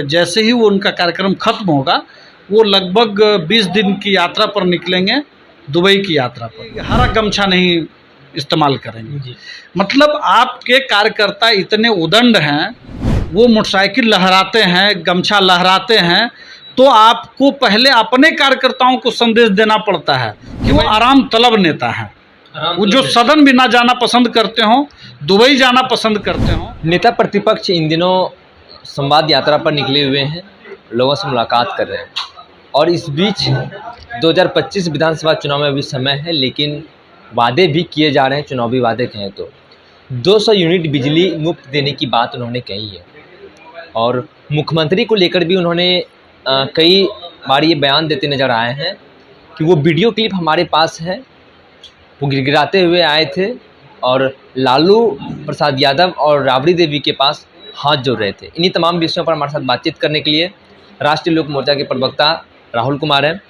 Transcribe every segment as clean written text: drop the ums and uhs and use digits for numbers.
जैसे ही वो उनका कार्यक्रम खत्म होगा वो लगभग 20 दिन की यात्रा पर निकलेंगे, दुबई की यात्रा पर। हरा गमछा नहीं इस्तेमाल करेंगे। मतलब आपके कार्यकर्ता इतने उदंड हैं, वो मोटरसाइकिल लहराते हैं, गमछा लहराते हैं, तो आपको पहले अपने कार्यकर्ताओं को संदेश देना पड़ता है कि वो आराम तलब नेता हैं। वो जो सदन भी ना जाना पसंद करते हों, दुबई जाना पसंद करते हों। नेता प्रतिपक्ष इन दिनों संवाद यात्रा पर निकले हुए हैं, लोगों से मुलाकात कर रहे हैं और इस बीच 2025 विधानसभा चुनाव में अभी समय है, लेकिन वादे भी किए जा रहे हैं। चुनावी वादे कहें तो 200 यूनिट बिजली मुफ्त देने की बात उन्होंने कही है और मुख्यमंत्री को लेकर भी उन्होंने कई बार ये बयान देते नज़र आए हैं कि वो वीडियो क्लिप हमारे पास है, वो गिड़गिड़ाते हुए आए थे और लालू प्रसाद यादव और राबड़ी देवी के पास हाथ जोड़ रहे थे। इन्हीं तमाम विषयों पर हमारे साथ बातचीत करने के लिए राष्ट्रीय लोक मोर्चा के प्रवक्ता राहुल कुमार हैं।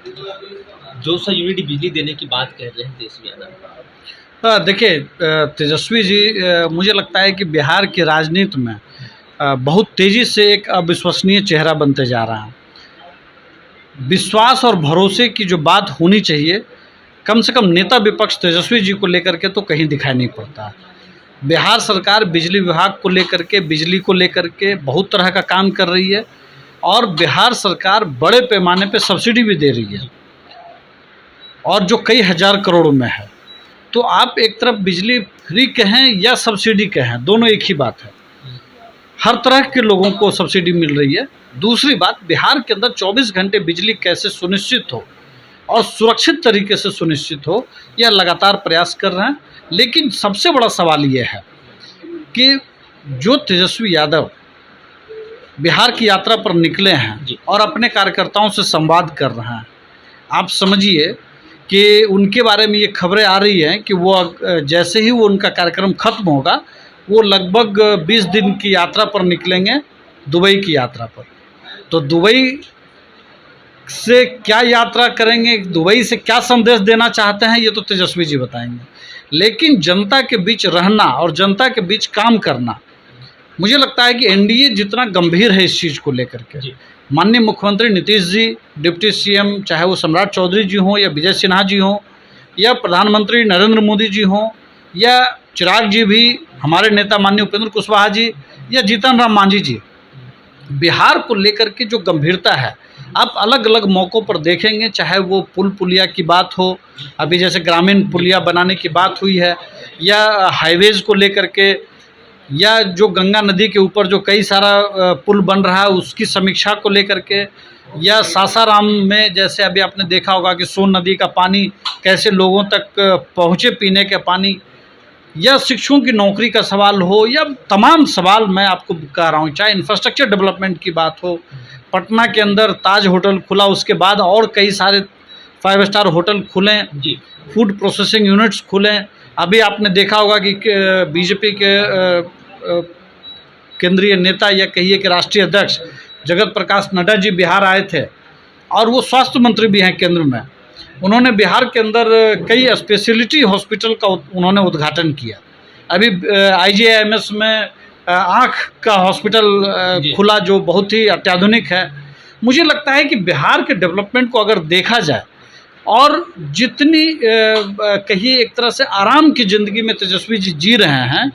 200 यूनिट बिजली देने की बात कह रहे हैं तेजस्वी यादव। देखिए तेजस्वी जी, मुझे लगता है कि बिहार की राजनीति में बहुत तेज़ी से एक अविश्वसनीय चेहरा बनते जा रहा है। विश्वास और भरोसे की जो बात होनी चाहिए, कम से कम नेता विपक्ष तेजस्वी जी को लेकर के तो कहीं दिखाई नहीं पड़ता है। बिहार सरकार बिजली विभाग को लेकर के, बिजली को लेकर के बहुत तरह का काम कर रही है और बिहार सरकार बड़े पैमाने पे सब्सिडी भी दे रही है और जो कई हज़ार करोड़ों में है। तो आप एक तरफ बिजली फ्री कहें या सब्सिडी कहें, दोनों एक ही बात है। हर तरह के लोगों को सब्सिडी मिल रही है। दूसरी बात, बिहार के अंदर 24 घंटे बिजली कैसे सुनिश्चित हो और सुरक्षित तरीके से सुनिश्चित हो, यह लगातार प्रयास कर रहे हैं। लेकिन सबसे बड़ा सवाल यह है कि जो तेजस्वी यादव बिहार की यात्रा पर निकले हैं और अपने कार्यकर्ताओं से संवाद कर रहे हैं, आप समझिए कि उनके बारे में ये खबरें आ रही हैं कि वो जैसे ही वो उनका कार्यक्रम खत्म होगा वो लगभग 20 दिन की यात्रा पर निकलेंगे, दुबई की यात्रा पर। तो दुबई से क्या यात्रा करेंगे, दुबई से क्या संदेश देना चाहते हैं, ये तो तेजस्वी जी बताएंगे। लेकिन जनता के बीच रहना और जनता के बीच काम करना, मुझे लगता है कि एनडीए जितना गंभीर है इस चीज़ को लेकर के, माननीय मुख्यमंत्री नीतीश जी, डिप्टी सीएम चाहे वो सम्राट चौधरी जी हों या विजय सिन्हा जी हों या प्रधानमंत्री नरेंद्र मोदी जी हों या चिराग जी भी, हमारे नेता माननीय उपेंद्र कुशवाहा जी या जीतन राम मांझी जी, बिहार को लेकर के जो गंभीरता है आप अलग अलग मौक़ों पर देखेंगे। चाहे वो पुल पुलिया की बात हो, अभी जैसे ग्रामीण पुलिया बनाने की बात हुई है, या हाईवेज़ को लेकर के, या जो गंगा नदी के ऊपर जो कई सारा पुल बन रहा है उसकी समीक्षा को लेकर के, या सासाराम में जैसे अभी आपने देखा होगा कि सोन नदी का पानी कैसे लोगों तक पहुँचे, पीने के पानी, या शिक्षकों की नौकरी का सवाल हो, या तमाम सवाल मैं आपको कह रहा हूँ। चाहे इंफ्रास्ट्रक्चर डेवलपमेंट की बात हो, पटना के अंदर ताज होटल खुला, उसके बाद और कई सारे 5 स्टार होटल खुलें, फूड प्रोसेसिंग यूनिट्स खुलें। अभी आपने देखा होगा कि बीजेपी के केंद्रीय नेता या कहिए कि राष्ट्रीय अध्यक्ष जगत प्रकाश नड्डा जी बिहार आए थे और वो स्वास्थ्य मंत्री भी हैं केंद्र में। उन्होंने बिहार के अंदर कई स्पेशलिटी हॉस्पिटल का उन्होंने उद्घाटन किया। अभी IGIMS में आँख का हॉस्पिटल खुला जो बहुत ही अत्याधुनिक है। मुझे लगता है कि बिहार के डेवलपमेंट को अगर देखा जाए और जितनी कहिए एक तरह से आराम की ज़िंदगी में तेजस्वी जी जी रहे हैं,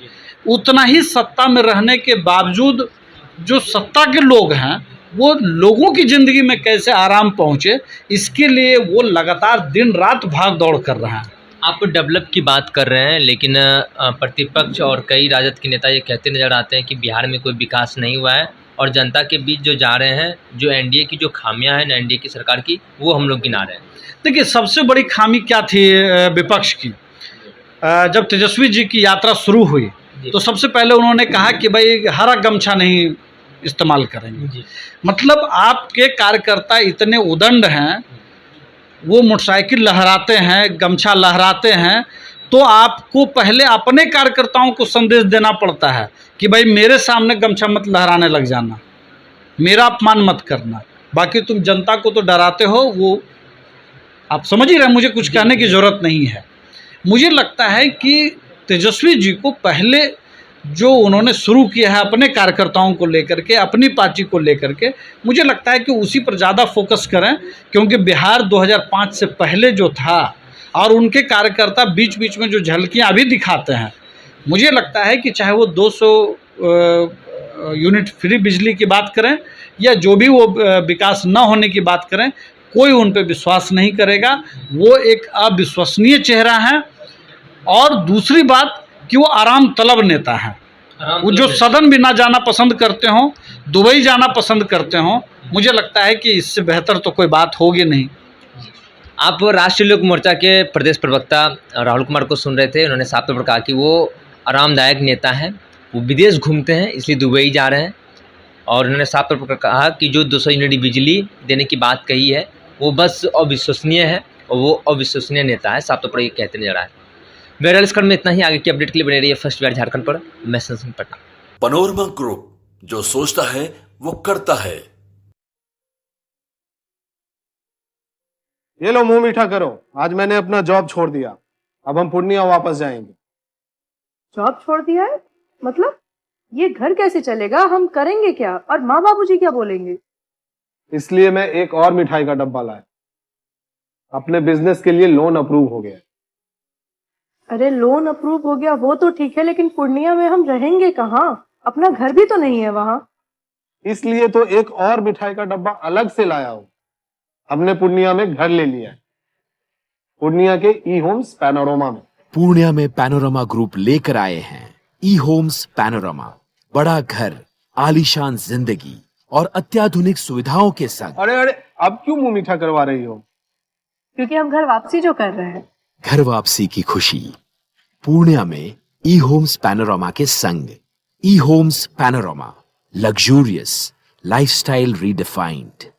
उतना ही सत्ता में रहने के बावजूद जो सत्ता के लोग हैं वो लोगों की ज़िंदगी में कैसे आराम पहुँचे, इसके लिए वो लगातार दिन रात भाग दौड़ कर रहे हैं। आप डेवलप की बात कर रहे हैं, लेकिन प्रतिपक्ष और कई राजद के नेता ये कहते नज़र आते हैं कि बिहार में कोई विकास नहीं हुआ है और जनता के बीच जो जा रहे हैं, जो एनडीए की जो खामियां हैं एनडीए की सरकार की, वो हम लोग गिना रहे हैं। देखिए, सबसे बड़ी खामी क्या थी विपक्ष की? जब तेजस्वी जी की यात्रा शुरू हुई तो सबसे पहले उन्होंने कहा कि भाई हरा गमछा नहीं इस्तेमाल करेंगे। मतलब आपके कार्यकर्ता इतने उदंड हैं, वो मोटरसाइकिल लहराते हैं, गमछा लहराते हैं, तो आपको पहले अपने कार्यकर्ताओं को संदेश देना पड़ता है कि भाई मेरे सामने गमछा मत लहराने लग जाना, मेरा अपमान मत करना। बाकी तुम जनता को तो डराते हो, वो आप समझ ही रहे, मुझे कुछ कहने की ज़रूरत नहीं है। मुझे लगता है कि तेजस्वी जी को पहले जो उन्होंने शुरू किया है अपने कार्यकर्ताओं को लेकर के, अपनी पार्टी को लेकर के, मुझे लगता है कि उसी पर ज़्यादा फोकस करें, क्योंकि बिहार 2005 से पहले जो था और उनके कार्यकर्ता बीच बीच में जो झलकियां अभी दिखाते हैं, मुझे लगता है कि चाहे वो 200 यूनिट फ्री बिजली की बात करें या जो भी वो विकास न होने की बात करें, कोई उन पे विश्वास नहीं करेगा। वो एक अविश्वसनीय चेहरा है। और दूसरी बात कि वो आराम तलब नेता है, वो जो सदन भी ना जाना पसंद करते हों, दुबई जाना पसंद करते हों, मुझे लगता है कि इससे बेहतर तो कोई बात होगी नहीं। आप राष्ट्रीय लोक मोर्चा के प्रदेश प्रवक्ता राहुल कुमार को सुन रहे थे। उन्होंने साफ तौर पर कहा कि वो आरामदायक नेता हैं, वो विदेश घूमते हैं इसलिए दुबई जा रहे हैं। और उन्होंने साफ तौर पर कहा कि जो 200 यूनिट बिजली देने की बात कही है वो बस अविश्वसनीय है और वो अविश्वसनीय नेता है, साफ तौर पर ये कहते नजर आए। मेरा इस खंड में इतना ही। आगे की अपडेट के लिए बने रहिए फर्स्ट बिहार झारखंड पर। मैं संसिंह पटना। पनोरमा ग्रुप, जो सोचता है वो करता है। ये लो मुंह मीठा करो, आज मैंने अपना जॉब छोड़ दिया, अब हम पूर्णिया वापस जाएंगे। जॉब छोड़ दिया है? मतलब ये घर कैसे चलेगा? हम करेंगे क्या? और माँ बाबूजी क्या बोलेंगे? इसलिए मैं एक और मिठाई का डब्बा लाया। अपने बिजनेस के लिए लोन अप्रूव हो गया। अरे लोन अप्रूव हो गया वो तो ठीक है, लेकिन पूर्णिया में हम रहेंगे कहाँ? अपना घर भी तो नहीं है वहाँ। इसलिए तो एक और मिठाई का डब्बा अलग से लाया हूँ। हमने पूर्णिया में घर ले लिया है, पूर्णिया के ई होम्स पैनोरमा में। पूर्णिया में पैनोरमा ग्रुप लेकर आए हैं ई होम्स पैनोरमा। बड़ा घर, आलीशान जिंदगी और अत्याधुनिक सुविधाओं के संग। अरे अरे, अब क्यों मुंह मीठा करवा रही हो? क्योंकि हम घर वापसी जो कर रहे हैं। घर वापसी की खुशी पूर्णिया में ई होम्स पैनोरमा के संग। E Homes Panorama, luxurious lifestyle redefined.